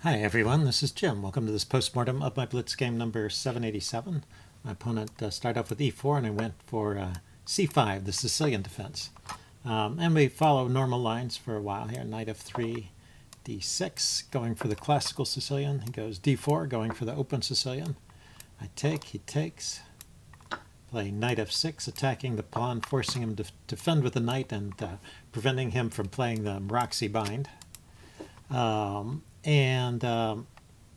Hi everyone, this is Jim. Welcome to this postmortem of my Blitz game number 787. My opponent started off with e4 and I went for c5, the Sicilian defense. And we follow normal lines for a while here. Knight f3, d6, going for the classical Sicilian. He goes d4, going for the open Sicilian. I take, he takes. Play knight f6, attacking the pawn, forcing him to defend with the knight and preventing him from playing the Roxy bind.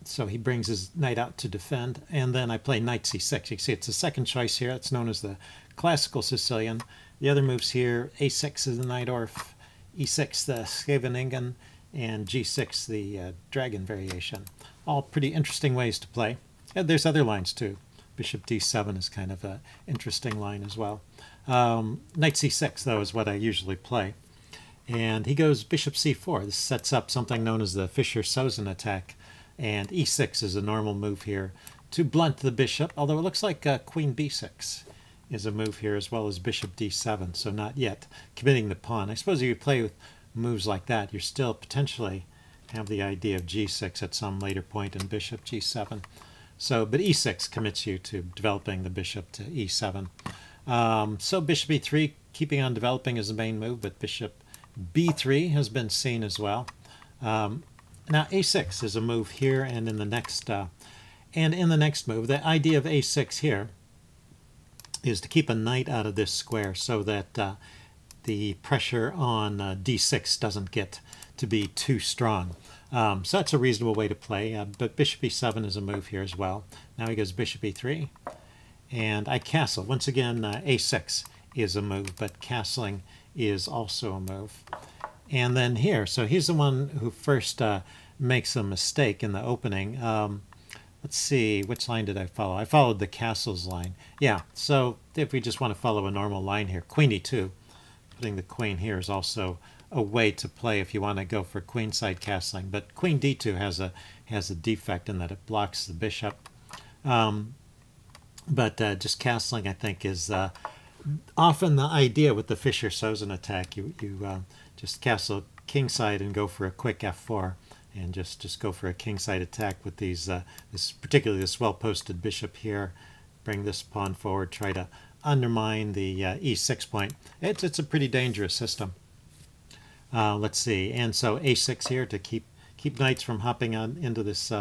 So he brings his knight out to defend, and then I play knight c6. You can see it's the second choice here. It's known as the classical Sicilian. The other moves here, a6 is the Najdorf, e6 the Scheveningen, and g6 the dragon variation. All pretty interesting ways to play. And there's other lines too. Bishop d7 is kind of an interesting line as well. Knight c6, though, is what I usually play. And he goes bishop c4. This sets up something known as the Fischer-Sozen attack. And e6 is a normal move here to blunt the bishop, although it looks like queen b6 is a move here, as well as bishop d7, so not yet committing the pawn. I suppose if you play with moves like that, you still potentially have the idea of g6 at some later point in bishop g7. So, but e6 commits you to developing the bishop to e7. So bishop e3, keeping on developing is the main move, but bishop b3 has been seen as well. Now a6 is a move here and in the next move. The idea of a6 here is to keep a knight out of this square so that the pressure on d6 doesn't get to be too strong. So that's a reasonable way to play, but bishop e7 is a move here as well. Now he goes bishop e3, and I castle. Once again, a6 is a move, but castling is also a move. And then here, so he's the one who first makes a mistake in the opening. Let's see, which line did I follow? I followed the castles line. Yeah, so if we just want to follow a normal line here, queen e2, putting the queen here is also a way to play if you want to go for queenside castling. But queen d2 has a defect in that it blocks the bishop. But just castling, I think, is often the idea with the Fischer-Sozen attack. You just castle kingside and go for a quick f4, and just go for a kingside attack with these, particularly this well-posted bishop here. Bring this pawn forward, try to undermine the e6 point. It's a pretty dangerous system. Let's see, and so a6 here to keep knights from hopping on into this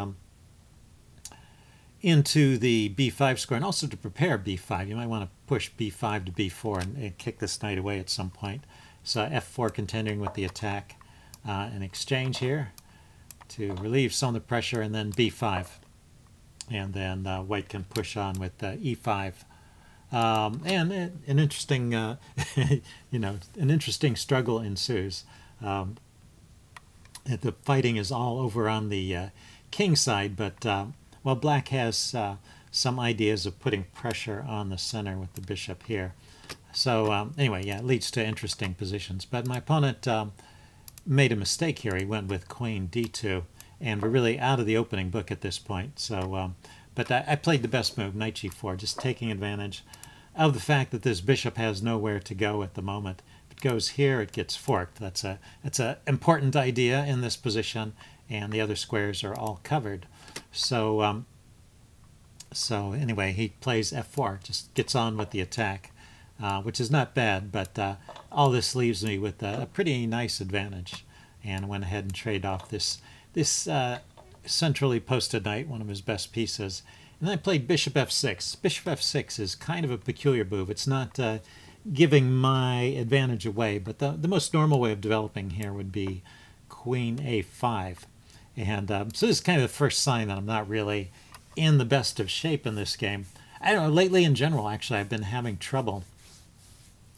into the b5 square, and also to prepare b5. You might want to push b5 to b4 and kick this knight away at some point. So f4 continuing with the attack, an exchange here to relieve some of the pressure, and then b5, and then white can push on with e5. And an interesting, an interesting struggle ensues. The fighting is all over on the king side, but well, black has some ideas of putting pressure on the center with the bishop here. So anyway, yeah, it leads to interesting positions. But my opponent made a mistake here. He went with queen d2, and we're really out of the opening book at this point. So, but I played the best move, knight g4, just taking advantage of the fact that this bishop has nowhere to go at the moment. If it goes here, it gets forked. That's a important idea in this position, and the other squares are all covered. So so anyway, he plays f4, just gets on with the attack, which is not bad, but all this leaves me with a pretty nice advantage, and went ahead and traded off this centrally posted knight, one of his best pieces. And then I played bishop f6. Bishop f6 is kind of a peculiar move. It's not giving my advantage away, but the most normal way of developing here would be queen a5. And so this is kind of the first sign that I'm not really in the best of shape in this game. I don't know, lately in general, actually, I've been having trouble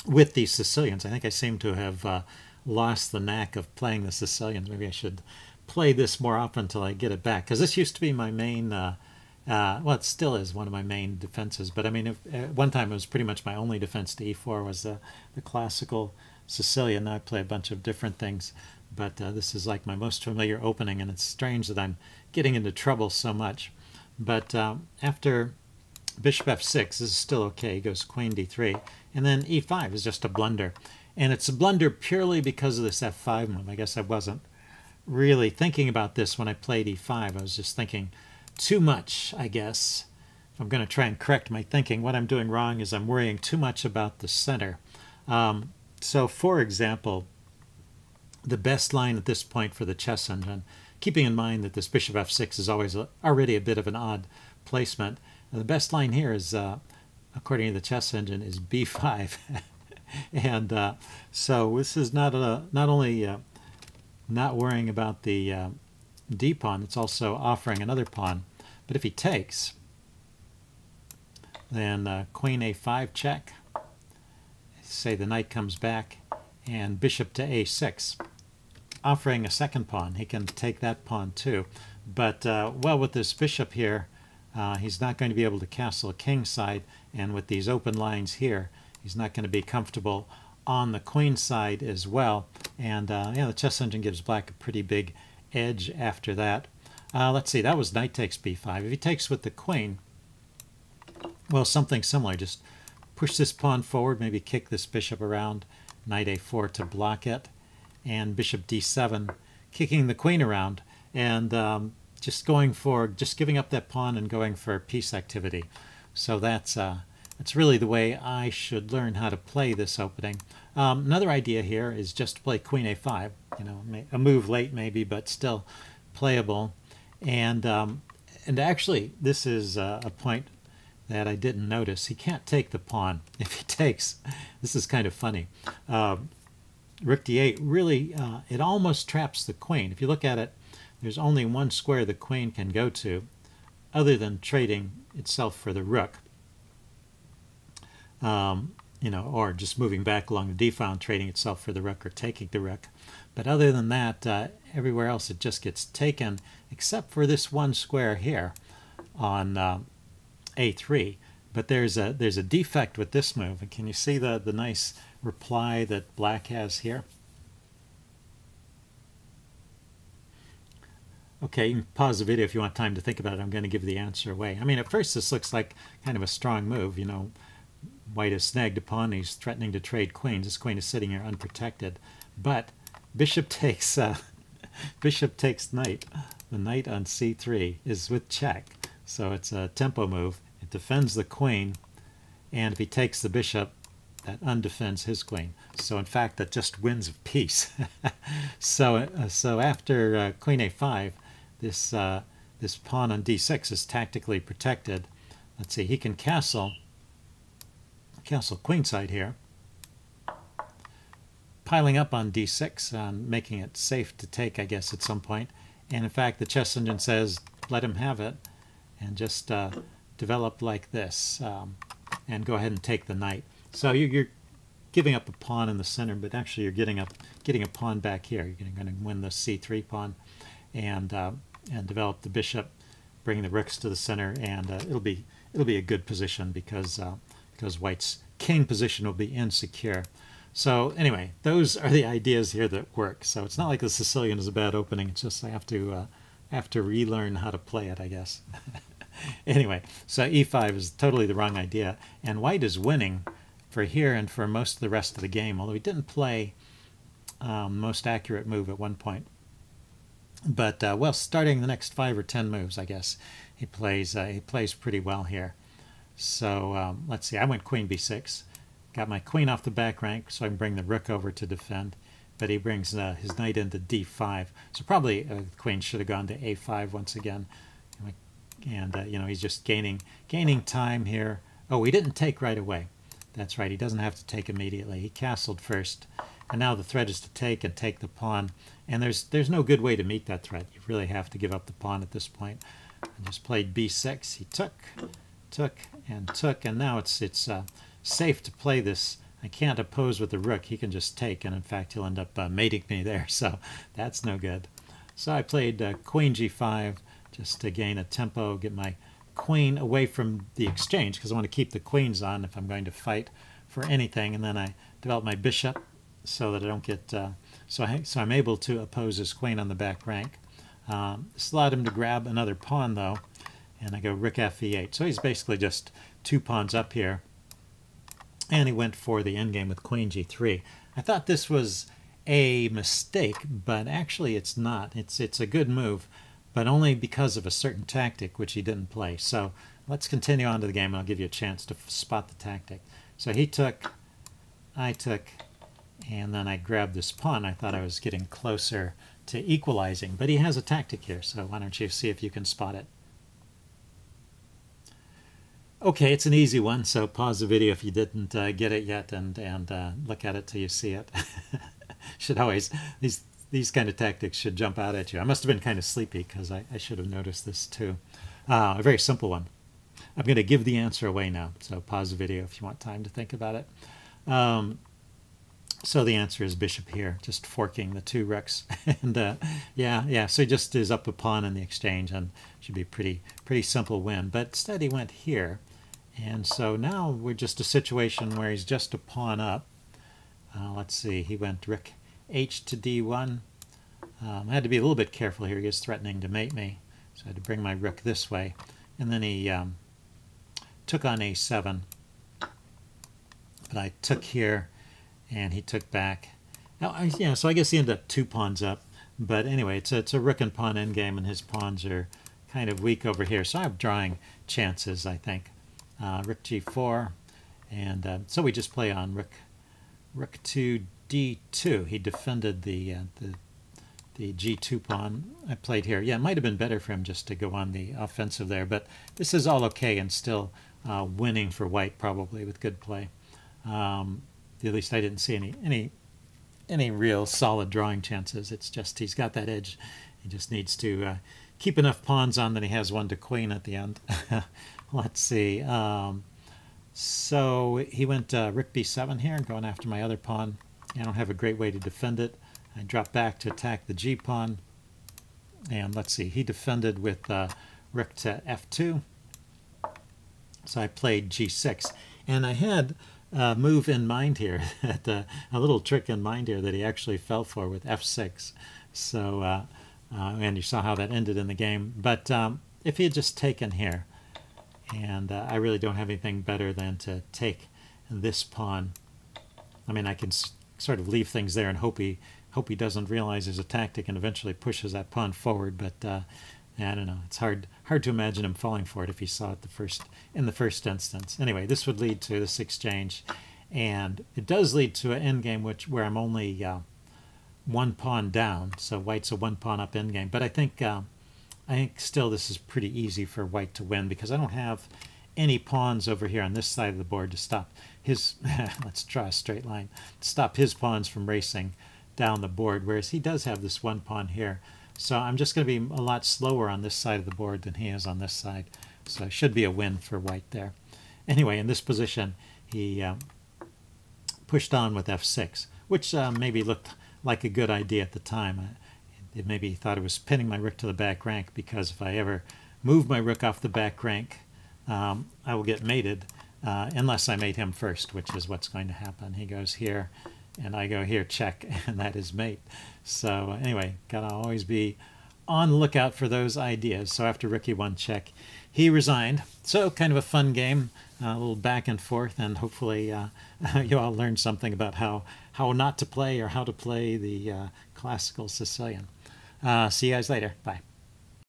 with these Sicilians. I think I seem to have lost the knack of playing the Sicilians. Maybe I should play this more often until I get it back, because this used to be my main, well, it still is one of my main defenses, but I mean, at one time it was pretty much my only defense to e4 was the classical Sicilian. Now I play a bunch of different things, but this is like my most familiar opening, and it's strange that I'm getting into trouble so much. But after bishop f6, this is still okay. He goes queen d3, and then e5 is just a blunder. And it's a blunder purely because of this f5 move. I guess I wasn't really thinking about this when I played e5. I was just thinking too much, I guess. If I'm going to try and correct my thinking, what I'm doing wrong is I'm worrying too much about the center. So, for example, the best line at this point for the chess engine, keeping in mind that this bishop f6 is always already a bit of an odd placement, the best line here is, according to the chess engine, is b5. And so this is not only not worrying about the d pawn, it's also offering another pawn. But if he takes, then queen a5 check, say the knight comes back, and bishop to a6, offering a second pawn. He can take that pawn too. But, well, with this bishop here, he's not going to be able to castle a king side, and with these open lines here, he's not going to be comfortable on the queen side as well. And yeah, the chess engine gives black a pretty big edge after that. Let's see, that was knight takes b5. If he takes with the queen, well, something similar. Just push this pawn forward, maybe kick this bishop around, knight a4 to block it, and bishop d7, kicking the queen around, and just giving up that pawn and going for peace activity. So that's really the way I should learn how to play this opening. Another idea here is just to play queen a5. You know, a move late maybe, but still playable. And actually, this is a point that I didn't notice. He can't take the pawn. If he takes, this is kind of funny. Rook d8 really, it almost traps the queen. If you look at it, there's only one square the queen can go to, other than trading itself for the rook. You know, or just moving back along the d file and trading itself for the rook or taking the rook. But other than that, everywhere else it just gets taken, except for this one square here on a3. But there's a defect with this move. And can you see the nice reply that black has here? Okay, you can pause the video if you want time to think about it. I'm going to give the answer away. I mean, at first this looks like kind of a strong move. You know, white has snagged a pawn. He's threatening to trade queens. This queen is sitting here unprotected. But bishop takes bishop takes knight. The knight on c3 is with check. So it's a tempo move. It defends the queen. And if he takes the bishop, that undefends his queen. So in fact, that just wins a piece. So after queen a5, this pawn on d6 is tactically protected. Let's see, he can castle queenside here, piling up on d6 and making it safe to take, I guess, at some point. And in fact, the chess engine says, let him have it, and just develop like this, and go ahead and take the knight. So you're giving up a pawn in the center, but actually you're getting a pawn back here. You're going to win the c3 pawn, and develop the bishop, bring the rooks to the center, and it'll be a good position because white's king position will be insecure. So anyway, those are the ideas here that work. So it's not like the Sicilian is a bad opening. It's just I have to relearn how to play it, I guess. Anyway, so e5 is totally the wrong idea, and white is winning for here and for most of the rest of the game, although he didn't play most accurate move at one point. But well, starting the next 5 or 10 moves, I guess he plays pretty well here. So let's see, I went queen b6, got my queen off the back rank so I can bring the rook over to defend, but he brings his knight into d5. So probably the queen should have gone to a5 once again, and you know, he's just gaining time here. Oh, he didn't take right away. That's right, he doesn't have to take immediately. He castled first, and now the threat is to take and take the pawn, and there's no good way to meet that threat. You really have to give up the pawn at this point. I just played b6. He took, and now it's safe to play this. I can't oppose with the rook. He can just take, and in fact he'll end up mating me there, so that's no good. So I played queen g5 just to gain a tempo, get my queen away from the exchange, because I want to keep the queens on if I'm going to fight for anything. And then I develop my bishop so that I don't get so I'm able to oppose his queen on the back rank. This allowed him to grab another pawn though, and I go rook f8. So he's basically just 2 pawns up here, and he went for the endgame with queen g3. I thought this was a mistake, but actually it's not. It's a good move, but only because of a certain tactic which he didn't play. So let's continue on to the game, and I'll give you a chance to spot the tactic. So he took, I took, and then I grabbed this pawn. I thought I was getting closer to equalizing, but he has a tactic here, so why don't you see if you can spot it. Okay, it's an easy one, so pause the video if you didn't get it yet, and look at it till you see it. Should always, these kind of tactics should jump out at you. I must have been kind of sleepy because I should have noticed this too. A very simple one. I'm going to give the answer away now, so pause the video if you want time to think about it. So the answer is bishop here, just forking the two rooks. And yeah, so he just is up a pawn in the exchange, and should be pretty simple win. But instead he went here, and so now we're just a situation where he's just a pawn up. Let's see, he went rook h to d1. I had to be a little bit careful here. He was threatening to mate me, so I had to bring my rook this way. And then he took on a7, but I took here, and he took back. Now, so I guess he ended up 2 pawns up. But anyway, it's a rook and pawn endgame, and his pawns are kind of weak over here. So I'm drawing chances, I think. Rook g4, and so we just play on rook to d2. He defended the g2 pawn. I played here. Yeah, it might have been better for him just to go on the offensive there, but this is all okay and still winning for white, probably with good play. At least I didn't see any real solid drawing chances. It's just he's got that edge. He just needs to keep enough pawns on that he has one to queen at the end. Let's see. So he went rook b7 here, going after my other pawn. I don't have a great way to defend it. I drop back to attack the g pawn. And let's see, he defended with rook to f2. So I played g6. And I had a move in mind here, a little trick in mind here that he actually fell for with f6. So, and you saw how that ended in the game. But if he had just taken here, and I really don't have anything better than to take this pawn. I mean, I can sort of leave things there and hope he doesn't realize there's a tactic and eventually pushes that pawn forward. But I don't know. It's hard to imagine him falling for it if he saw it in the first instance. Anyway, this would lead to this exchange, and it does lead to an endgame where I'm only 1 pawn down. So white's a 1 pawn up endgame. But I think still this is pretty easy for white to win because I don't have any pawns over here on this side of the board to stop his. Let's draw a straight line. Stop his pawns from racing down the board, whereas he does have this 1 pawn here. So I'm just going to be a lot slower on this side of the board than he is on this side. So it should be a win for white there. Anyway, in this position, he pushed on with f6, which maybe looked like a good idea at the time. Maybe he thought it was pinning my rook to the back rank, because if I ever move my rook off the back rank, I will get mated unless I mate him first, which is what's going to happen. He goes here, and I go here, check, and that is mate. So anyway, gotta always be on the lookout for those ideas. So after rook e1 check, he resigned. So kind of a fun game, a little back and forth, and hopefully you all learned something about how not to play or how to play the classical Sicilian. See you guys later. Bye.